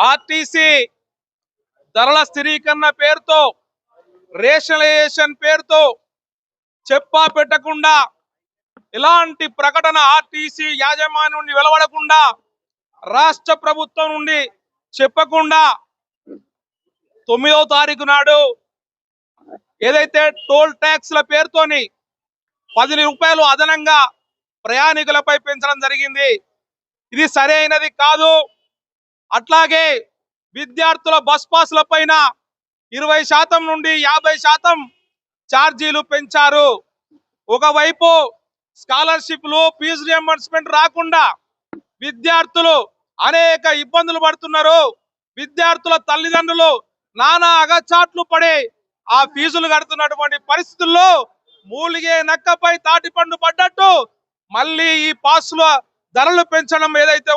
RTC ధరల స్థిరీకరణ పేరుతో, రేషనలైజేషన్ పేరుతో చెప్పా పెట్టకుండా, ఇలాంటి ప్రకటన ఆర్టీసీ యాజమాన్యం నుండి వెలువడకుండా, రాష్ట్ర ప్రభుత్వం నుండి చెప్పకుండా 9వ తారీఖు నాడు ఏదైతే టోల్ ట్యాక్స్ల పేరుతోని 10 రూపాయలు అదనంగా ప్రయాణికులపై పెంచడం జరిగింది. ఇది సరైనది కాదు. అట్లాగే విద్యార్థుల బస్ పాస్ల పైన 20% నుండి 50% ఛార్జీలు పెంచారు. ఒకవైపు స్కాలర్షిప్లు, ఫీజు రియంబర్స్మెంట్ రాకుండా విద్యార్థులు అనేక ఇబ్బందులు పడుతున్నారు. విద్యార్థుల తల్లిదండ్రులు నానా అగచాట్లు పడి ఆ ఫీజులు కడుతున్నటువంటి పరిస్థితుల్లో మూలిగే నక్కపై తాటిపండు పడ్డట్టు మళ్ళీ ఈ పాసుల ధరలు పెంచడం ఏదైతే